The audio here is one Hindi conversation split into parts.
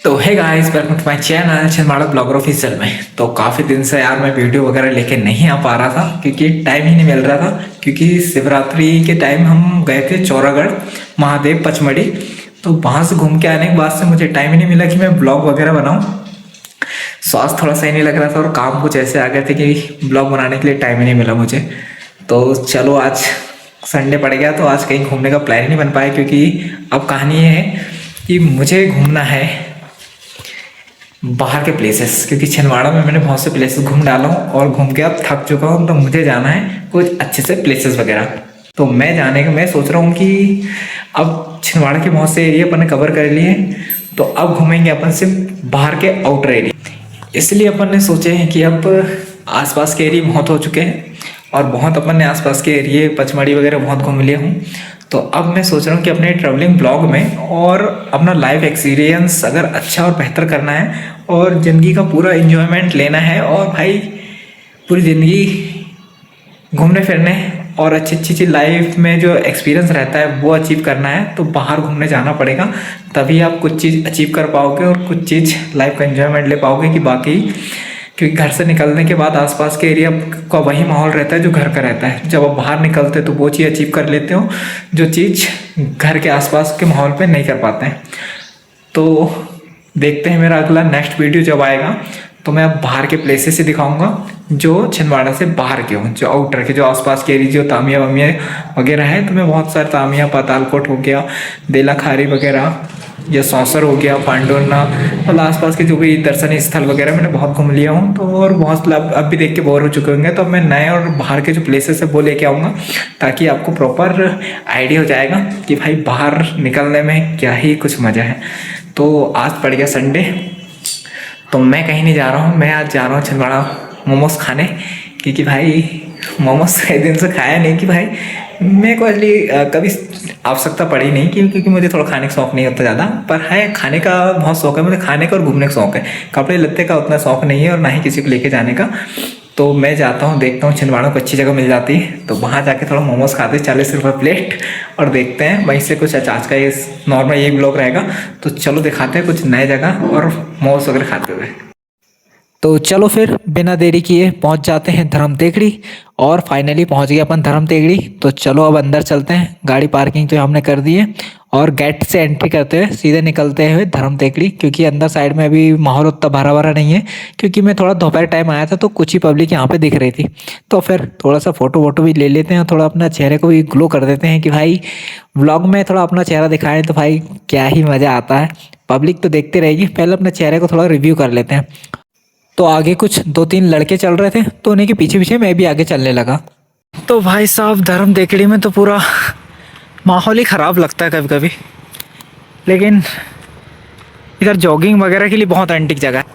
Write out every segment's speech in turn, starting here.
तो hey guys, welcome to my channel Chhindwara blogger official में। तो काफ़ी दिन से यार मैं वीडियो वगैरह लेके नहीं आ पा रहा था क्योंकि टाइम ही नहीं मिल रहा था। क्योंकि शिवरात्रि के टाइम हम गए थे चौरागढ़ महादेव पचमढ़ी। तो वहाँ से घूम के आने के बाद से मुझे टाइम ही नहीं मिला कि मैं ब्लॉग वगैरह बनाऊँ। स्वास्थ्य थोड़ा सही नहीं लग रहा था और काम कुछ ऐसे आ गए थे कि ब्लॉग बनाने के लिए टाइम ही नहीं मिला मुझे। तो चलो आज संडे पड़ गया तो आज कहीं घूमने का प्लान ही नहीं बन पाया। क्योंकि अब कहानी ये है कि मुझे घूमना है बाहर के प्लेसेस। क्योंकि छिंदवाड़ा में मैंने बहुत से प्लेसेस घूम डाला हूँ और घूम के अब थक चुका हूँ। तो मुझे जाना है कुछ अच्छे से प्लेसेस वगैरह। तो मैं सोच रहा हूँ कि अब छिंदवाड़ा के बहुत से एरिया अपन ने कवर कर लिए, तो अब घूमेंगे अपन सिर्फ बाहर के आउटर एरिया। इसलिए अपन ने सोचे हैं कि अब आसपास के एरिया बहुत हो चुके हैं और बहुत अपन ने आसपास के एरिया पचमढ़ी वगैरह बहुत घूम लिए हूँ। तो अब मैं सोच रहा हूँ कि अपने ट्रैवलिंग ब्लॉग में और अपना लाइफ एक्सपीरियंस अगर अच्छा और बेहतर करना है और ज़िंदगी का पूरा एंजॉयमेंट लेना है और भाई पूरी ज़िंदगी घूमने फिरने और अच्छी अच्छी चीज़ लाइफ में जो एक्सपीरियंस रहता है वो अचीव करना है, तो बाहर घूमने जाना पड़ेगा। तभी आप कुछ चीज़ अचीव कर पाओगे और कुछ चीज़ लाइफ का एंजॉयमेंट ले पाओगे कि बाकी। क्योंकि घर से निकलने के बाद आसपास के एरिया का वही माहौल रहता है जो घर का रहता है। जब आप बाहर निकलते हो तो वो चीज़ अचीव कर लेते हो जो चीज़ घर के आसपास के माहौल पे नहीं कर पाते हैं। तो देखते हैं मेरा अगला नेक्स्ट वीडियो जब आएगा तो मैं अब बाहर के प्लेसेस से दिखाऊंगा जो छिंदवाड़ा से बाहर के हों, जो आउटर के, जो आसपास के एरिया, जो तामिया वामिया वगैरह है। तो मैं बहुत सारे तामिया, पातालकोट हो गया, बेलाखारी वगैरह, या सौंसर हो गया, पांडुरना, मतलब आसपास के जो भी दर्शनीय स्थल वगैरह मैंने बहुत घूम लिया हूँ। तो और बहुत अब भी देख के बोर हो चुके होंगे। तो मैं नए और बाहर के जो प्लेसेस है वो लेके आऊँगा ताकि आपको प्रॉपर आइडिया हो जाएगा कि भाई बाहर निकलने में क्या ही कुछ मज़ा है। तो आज पड़ गया संडे, तो मैं कहीं नहीं जा रहा हूँ। मैं आज जा रहा हूँ छिंदवाड़ा मोमोज खाने। क्योंकि भाई मोमोज कई दिन से खाया नहीं कि भाई मेरे को इसलिए कभी आवश्यकता पड़ी नहीं क्योंकि मुझे थोड़ा खाने का शौक नहीं होता ज़्यादा, पर है खाने का बहुत शौक है मुझे। खाने का और घूमने का शौक है, कपड़े लत्ते का उतना शौक नहीं है और ना ही किसी को लेके जाने का। तो मैं जाता हूँ, देखता हूँ छिंदवाड़ा को अच्छी जगह मिल जाती है तो वहाँ जाके थोड़ा मोमोज खाते 40 रुपये प्लेट और देखते हैं वहीं से कुछ। आज का ये नॉर्मल एक ब्लॉग रहेगा तो चलो दिखाते हैं कुछ नए जगह और मोमोज वगैरह खाते हुए। तो चलो फिर बिना देरी किए पहुंच जाते हैं धर्म टेकड़ी। और फाइनली पहुंच गए अपन धर्म टेकड़ी। तो चलो अब अंदर चलते हैं। गाड़ी पार्किंग तो हमने कर दी है और गेट से एंट्री करते हुए सीधे निकलते हुए धर्म टेकड़ी। क्योंकि अंदर साइड में अभी माहौल उतना भरा भरा नहीं है, क्योंकि मैं थोड़ा दोपहर टाइम आया था तो कुछ ही पब्लिक यहाँ पे दिख रही थी। तो फिर थोड़ा सा फोटो वोटो भी ले लेते हैं और थोड़ा अपना चेहरे को भी ग्लो कर देते हैं कि भाई व्लॉग में थोड़ा अपना चेहरा दिखाएं तो भाई क्या ही मज़ा आता है। पब्लिक तो देखते रहेगी, पहले अपने चेहरे को थोड़ा रिव्यू कर लेते हैं। तो आगे कुछ 2-3 लड़के चल रहे थे तो उन्हीं के पीछे पीछे मैं भी आगे चलने लगा। तो भाई साहब धर्म टेकड़ी में तो पूरा माहौल ही ख़राब लगता है कभी कभी, लेकिन इधर जॉगिंग वगैरह के लिए बहुत एंटिक जगह है।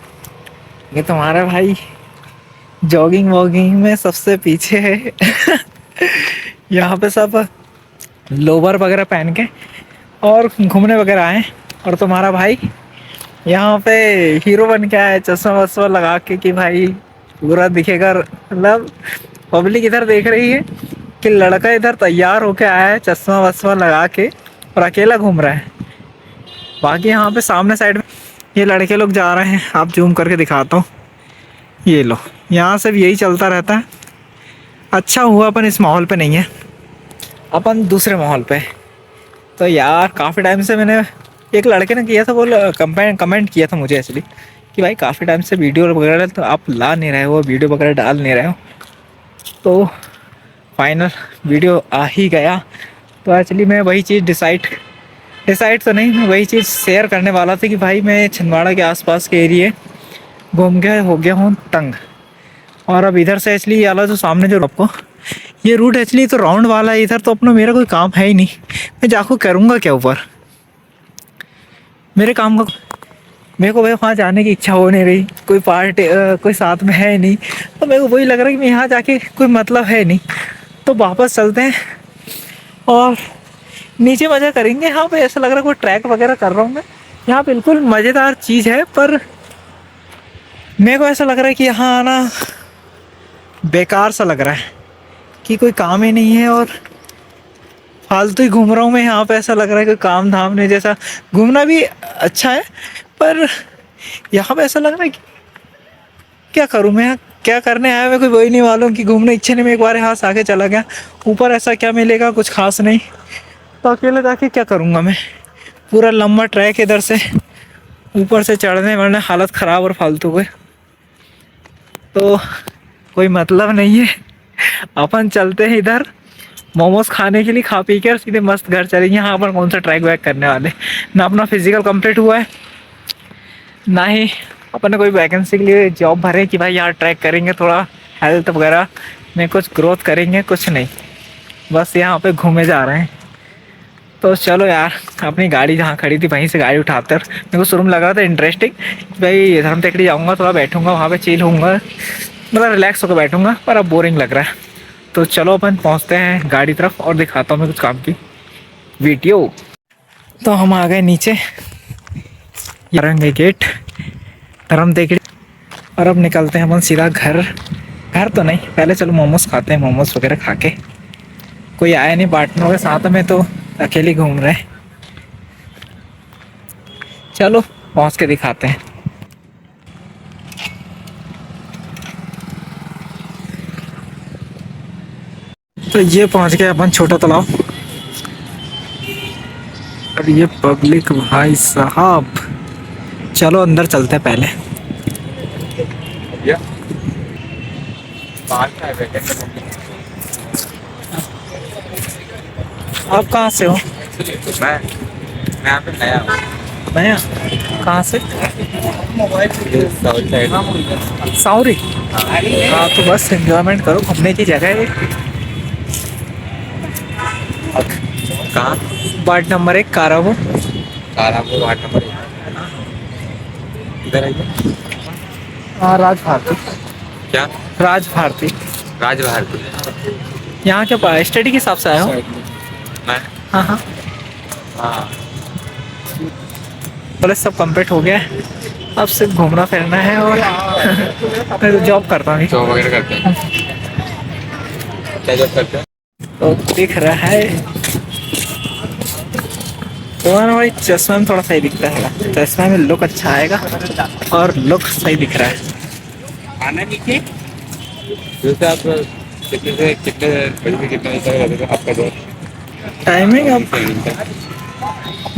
ये तुम्हारा भाई जॉगिंग वॉगिंग में सबसे पीछे है यहाँ पे सब लोवर वगैरह पहन के और घूमने वगैरह आए, और तुम्हारा भाई यहाँ पे हीरो बन के आया चश्मा वश्मा लगा के कि भाई पूरा दिखेगा। मतलब पब्लिक इधर देख रही है कि लड़का इधर तैयार होके आया है चश्मा वश्मा लगा के और अकेला घूम रहा है। बाकी यहाँ पे सामने साइड में ये लड़के लोग जा रहे हैं, आप जूम करके दिखाता हूँ। ये लो, यहाँ से भी यही चलता रहता है। अच्छा हुआ अपन इस माहौल पे नहीं है, अपन दूसरे माहौल पे। तो यार काफ़ी टाइम से मैंने, एक लड़के ने किया था वो कमेंट किया था मुझे इसलिए कि भाई काफ़ी टाइम से वीडियो वगैरह तो आप ला नहीं रहे हो, वीडियो वगैरह डाल नहीं रहे हो। तो फाइनल वीडियो आ ही गया। तो एक्चुअली मैं वही चीज़ डिसाइड तो नहीं, मैं वही चीज़ शेयर करने वाला था कि भाई मैं छिंदवाड़ा के आसपास के एरिए घूम के हो गया हूँ तंग। और अब इधर से एक्चुअली वाला जो सामने जो आपको ये रूट एक्चुअली तो राउंड वाला है, इधर तो अपना मेरा कोई काम है ही नहीं। मैं जाकर करूँगा क्या ऊपर, मेरे काम का मेरे को भाई वहाँ जाने की इच्छा हो नहीं रही। कोई पार्टी कोई साथ में है नहीं, तो मेरे को वही लग रहा है कि मैं यहाँ जाके कोई मतलब है नहीं। तो वापस चलते हैं और नीचे मज़ा करेंगे। यहाँ पे ऐसा लग रहा है कोई ट्रैक वगैरह कर रहा हूँ मैं। यहाँ बिल्कुल मज़ेदार चीज़ है, पर मेरे को ऐसा लग रहा है कि यहाँ आना बेकार सा लग रहा है कि कोई काम ही नहीं है और फालतू ही घूम रहा हूँ मैं यहाँ पे। ऐसा लग रहा है कि काम धाम नहीं, जैसा घूमना भी अच्छा है पर यहाँ पे ऐसा लग रहा है कि क्या करूँ मैं यहाँ, क्या करने आया मेरे को वही नहीं मालूम, कि घूमने इच्छा नहीं, मैं एक बार यहाँ से आके चला गया। ऊपर ऐसा क्या मिलेगा, कुछ खास नहीं, तो अकेले जाके क्या करूँगा मैं। पूरा लंबा ट्रैक इधर से ऊपर से चढ़ने वरना हालत ख़राब और फालतू हुए, तो कोई मतलब नहीं है। अपन चलते हैं इधर मोमोज खाने के लिए, खा पी के और सीधे मस्त घर चलेंगे। यहाँ अपन कौन सा ट्रैक वैक करने वाले, ना अपना फिजिकल कंप्लीट हुआ है, ना ही अपन ने कोई वैकेंसी के लिए जॉब भरे कि भाई यहाँ ट्रैक करेंगे, थोड़ा हेल्थ वगैरह में कुछ ग्रोथ करेंगे, कुछ नहीं, बस यहाँ पे घूमे जा रहे हैं। तो चलो यार, अपनी गाड़ी जहाँ खड़ी थी वहीं से गाड़ी उठाते हैं। मेरे को शुरू में लग रहा था इंटरेस्टिंग, भाई धर्म टेकड़ी जाऊँगा, थोड़ा बैठूंगा वहाँ पे, चिल होऊंगा, मतलब रिलैक्स होकर बैठूंगा, पर अब बोरिंग लग रहा है। तो चलो अपन पहुँचते हैं गाड़ी तरफ और दिखाता हूँ मैं कुछ काम की वीडियो। तो हम आ गए नीचे, रंगे गेट धर्म टेकड़ी, और अब निकलते हैं अपन सीधा घर। घर तो नहीं, पहले चलो मोमोज खाते हैं, मोमोज वगैरह खा के। कोई आया नहीं पार्टनर के साथ में, तो अकेले घूम रहे। चलो पहुंच के दिखाते हैं। तो ये पहुंच गए अपन छोटा तालाब, और ये पब्लिक भाई साहब। चलो अंदर चलते हैं पहले। आप कहाँ से हो? मैं यहाँ पे नया हूँ। नया? कहाँ से? साउरी। हाँ तो बस एंजॉयमेंट करो, घूमने की जगह है। कहाँ? वार्ड नंबर 1 कारावो। Karapur ward number 1। इधर आइए। हाँ राज भारती। क्या? राज भारती। राज भारती। यहाँ क्या स्टडी के हिसाब से आया हो? मैं हाँ हाँ। हाँ। बोले सब कंप्लीट हो गया है, अब सिर्फ घूमना फिरना है। और मैं तो जॉब करता हूँ। जॉब वगैरह करते हैं? क्या जॉब करते हैं? तो दिख रहा है तो ना भाई, चश्मा में थोड़ा सही दिखता है, चश्मा में लुक अच्छा आएगा और लुक सही दिख रहा है। आना नीचे। जैसे आप कितने से कितने बजे से कितने बजे तक रहते हो आपका जॉब? टाइमिंग अब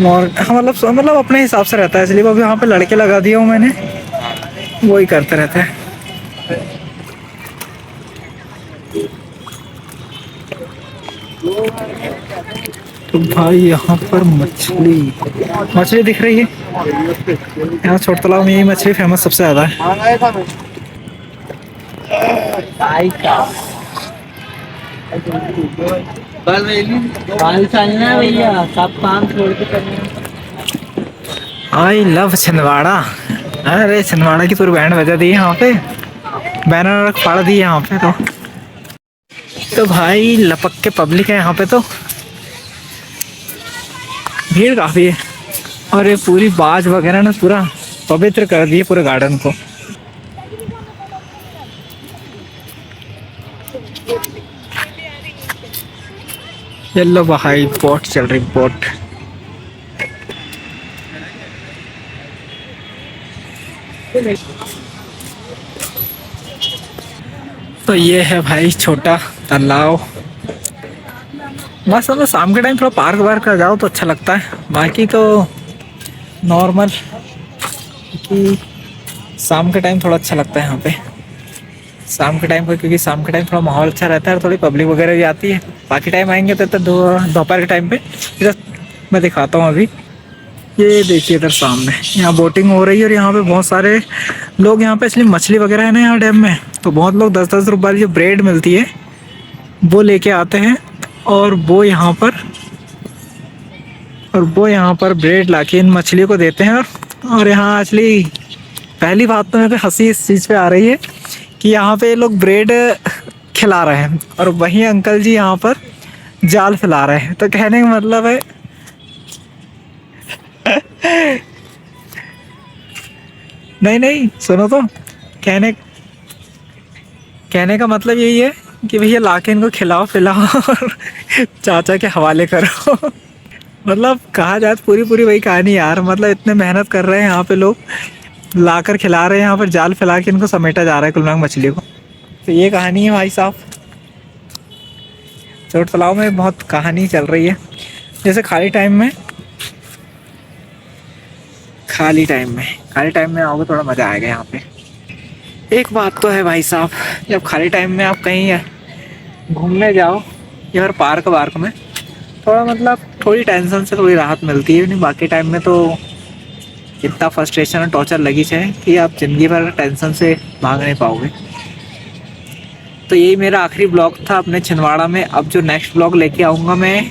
मतलब अपने हिसाब से रहता है, इसलिए अभी वहाँ पे लड़के लगा दिया हूँ मैंने, वही करते रहते हैं। तो भाई यहाँ पर मछली दिख रही है। यहाँ छोटे तालाब में यही मछली फेमस सबसे ज़्यादा है। कल चलना भैया, सब काम छोड़ के चलना। I love Chhindwara. अरे छिंदवाड़ा की पूरी बैंड बजा दी है यहाँ पे, बैनर फाड़ दी है यहाँ पे। तो भाई लपक के पब्लिक है यहाँ पे, तो भीड़ काफ़ी है। और ये पूरी बाज वगैरह ने पूरा पवित्र कर दिए पूरे गार्डन को। ये लो भाई, बोट चल रही, बोट। तो ये है भाई छोटा तालाब। बस मतलब शाम के टाइम थोड़ा पार्क वार्क कर जाओ तो अच्छा लगता है, बाकी तो नॉर्मल, कि शाम के टाइम थोड़ा अच्छा लगता है यहाँ पे। शाम के टाइम पर, क्योंकि शाम के टाइम थोड़ा माहौल अच्छा रहता है और थोड़ी पब्लिक वगैरह भी आती है। बाकी टाइम आएंगे तो दोपहर के टाइम पे इधर मैं दिखाता हूँ। अभी ये देखिए इधर सामने यहाँ बोटिंग हो रही है, और यहाँ पे बहुत सारे लोग यहाँ पे, इसलिए मछली वगैरह है ना यहाँ डैम में, तो बहुत लोग 10-10 रुपये वाली जो ब्रेड मिलती है वो लेके आते हैं, और वो यहाँ पर ब्रेड लाके इन मछलियों को देते हैं। और यहाँ एक्चुअली पहली बात तो मेरे को हंसी इस चीज़ पे आ रही है कि यहाँ पे लोग ब्रेड खिला रहे हैं और वहीं अंकल जी यहाँ पर जाल फैला रहे हैं। तो कहने का मतलब है नहीं सुनो तो, कहने का मतलब यही है कि भैया लाके इनको खिलाओ पिलाओ और चाचा के हवाले करो। मतलब कहा जाए तो पूरी पूरी वही कहानी यार। मतलब इतने मेहनत कर रहे हैं यहाँ पे लोग, लाकर खिला रहे हैं, यहाँ पर जाल फैला के इनको समेटा जा रहा है कुलनाग मछली को। तो ये कहानी है भाई साहब। चोट तालाब में बहुत कहानी चल रही है। जैसे खाली टाइम में आओगे थोड़ा मज़ा आएगा यहाँ पे। एक बात तो है भाई साहब, जब खाली टाइम में आप कहीं घूमने जाओ या फिर पार्क वार्क में, थोड़ा मतलब थोड़ी टेंशन से थोड़ी राहत मिलती है। नहीं बाकी टाइम में तो इतना फ्रस्ट्रेशन और टॉर्चर लगी है कि आप ज़िंदगी भर टेंशन से भाग नहीं पाओगे। तो यही मेरा आखिरी ब्लॉग था अपने छिंदवाड़ा में। अब जो नेक्स्ट ब्लॉग लेके आऊँगा मैं,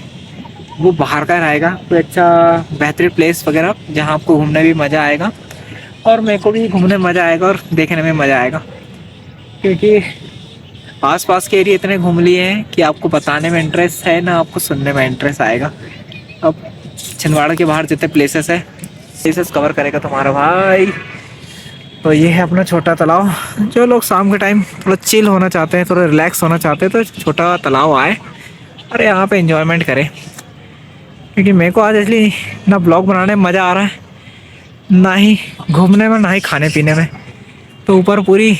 वो बाहर का रहेगा, कोई अच्छा बेहतरीन प्लेस वगैरह जहाँ आपको घूमने भी मज़ा आएगा और मेरे को भी घूमने में मज़ा आएगा और देखने में मज़ा आएगा। क्योंकि आसपास के एरिया इतने घूम लिए हैं कि आपको बताने में इंटरेस्ट है ना आपको सुनने में इंटरेस्ट आएगा। अब छिंदवाड़ा के बाहर जितने प्लेसेस कवर करेगा तुम्हारा भाई। तो ये है अपना छोटा तालाब। जो लोग शाम के टाइम थोड़ा चिल होना चाहते हैं, थोड़ा रिलैक्स होना चाहते हैं, तो छोटा तालाब आए और यहाँ पे एंजॉयमेंट करें। क्योंकि मेरे को आज इसलिए ना ब्लॉग बनाने में मज़ा आ रहा है, ना ही घूमने में, ना ही खाने पीने में। तो ऊपर पूरी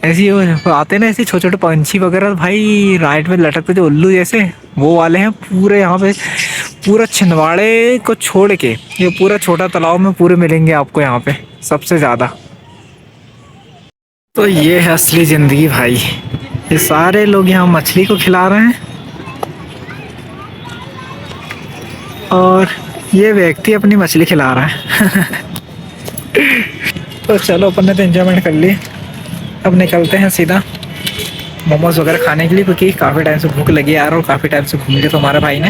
ऐसी आते हैं ना ऐसे छोटे छोटे पंछी वगैरह, भाई राइट में लटकते जो उल्लू जैसे, वो वाले हैं पूरे यहाँ पे। पूरा छिंदवाड़े को छोड़ के ये पूरा छोटा तालाब में पूरे मिलेंगे आपको यहाँ पे सबसे ज़्यादा। तो ये है असली ज़िंदगी भाई। ये सारे लोग यहाँ मछली को खिला रहे हैं और ये व्यक्ति अपनी मछली खिला रहा है। तो चलो अपन ने तो एंजॉयमेंट कर ली। अब निकलते हैं सीधा मोमोज वगैरह खाने के लिए, क्योंकि काफ़ी टाइम से भूख लगी यार और काफ़ी टाइम से घूम लिया तो हमारे भाई ने।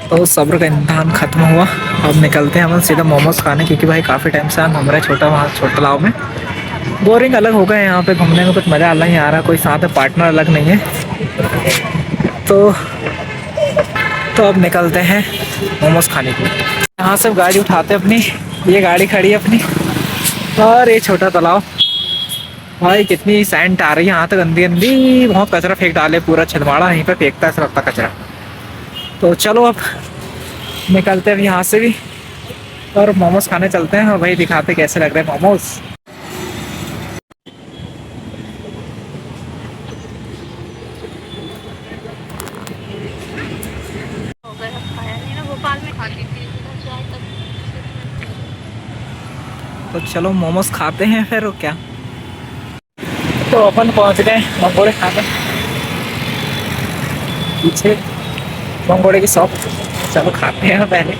तो सब्र का इम्तहान ख़त्म हुआ। अब निकलते हैं हम सीधा मोमोज खाने, क्योंकि भाई काफ़ी टाइम से हम हमारे छोटा तालाब में बोरिंग अलग हो गए। यहाँ पे घूमने में कुछ मज़ा अलग ही आ रहा है, कोई साथ में पार्टनर अलग नहीं है। तो अब निकलते हैं मोमोज खाने के लिए। यहाँ से गाड़ी उठाते अपनी, ये गाड़ी खड़ी है अपनी, और ये छोटा तालाब। भाई कितनी सैंड आ रही है यहाँ तक, गंदी गंदी, बहुत कचरा फेंक डाले पूरा छिंदवाड़ा यहीं पे फेंकता है सब अपना कचरा। तो चलो अब निकलते हैं यहाँ से भी और मोमोज खाने चलते हैं और भाई दिखाते कैसे लग रहे हैं मोमोज। तो चलो मोमोज खाते हैं फिर क्या। तो अपन पहुंच गए मंगोड़े खाने, पीछे मंगोड़े की शॉप। चलो खाते हैं पहले।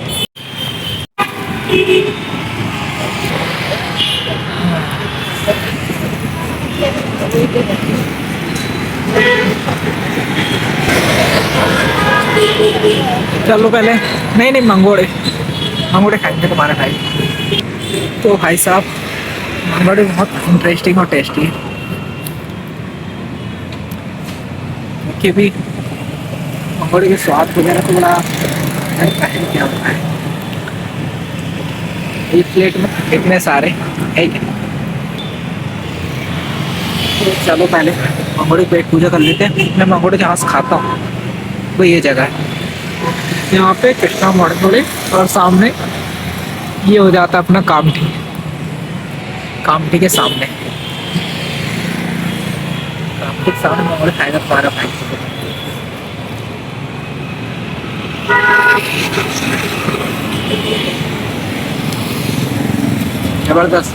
चलो पहले नहीं मंगोड़े खाएंगे तुम्हारे भाई। तो भाई साहब मंगोड़े बहुत इंटरेस्टिंग और टेस्टी है, कि भी मंगोड़े के स्वाद वगैरह तो बड़ा क्या होता है। एक प्लेट में इतने सारे है क्या। तो चलो पहले मंगोड़े की पेट पूजा कर लेते हैं। मैं मंगोड़े जहाँ से खाता हूँ वो ये जगह है, यहाँ पे कृष्णा मंगोड़े, और सामने ये हो जाता है अपना कामठी के सामने मंगोड़े खाएगा तुम्हारा भाई। जबरदस्त।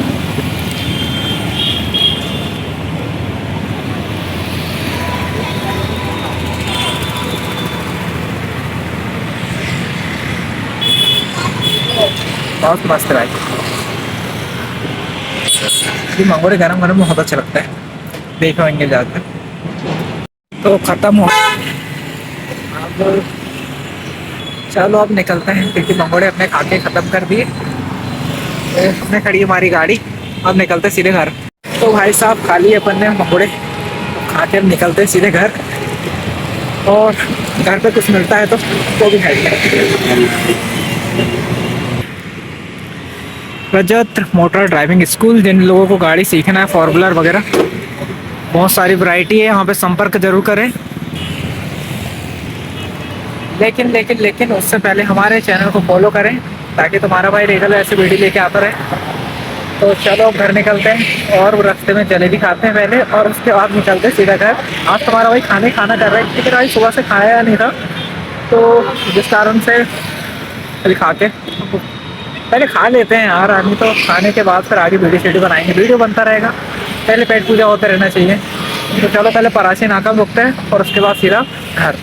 बहुत मस्त है भाई, ये मंगोड़े गरम गरम बहुत अच्छा लगता है, देखेंगे जाकर। तो ख़त्म हो अब, चलो अब निकलते हैं, क्योंकि मंगोड़े अपने खा के ख़त्म कर दिए। तो अपने खड़ी हमारी गाड़ी, अब निकलते सीधे घर। तो भाई साहब खा लिए अपन ने मंगोड़े, खा के अब निकलते सीधे घर, और घर पे कुछ मिलता है तो वो भी खाएंगे। रजत मोटर ड्राइविंग स्कूल, जिन लोगों को गाड़ी सीखना है, फॉर्मूलर वगैरह, बहुत सारी वैरायटी है, यहाँ पे संपर्क जरूर करें। लेकिन उससे पहले हमारे चैनल को फॉलो करें ताकि तुम्हारा भाई रेगुलर ऐसे वीडियो लेके आता रहे। तो चलो अब घर निकलते हैं और वो रास्ते में जलेबी खाते हैं पहले और उसके बाद निकलते हैं सीधा घर। आज तुम्हारा भाई खाना कर रहा है क्योंकि भाई सुबह से खाया नहीं था, तो जिस कारण से अभी खा के पहले खा लेते हैं यार आदमी, तो खाने के बाद फिर आगे वीडियो बनाएंगे, वीडियो बनता रहेगा। पहले पेट पूजा होते रहना चाहिए। तो चलो पहले परासी नाका रुकते हैं और उसके बाद सीधा घर।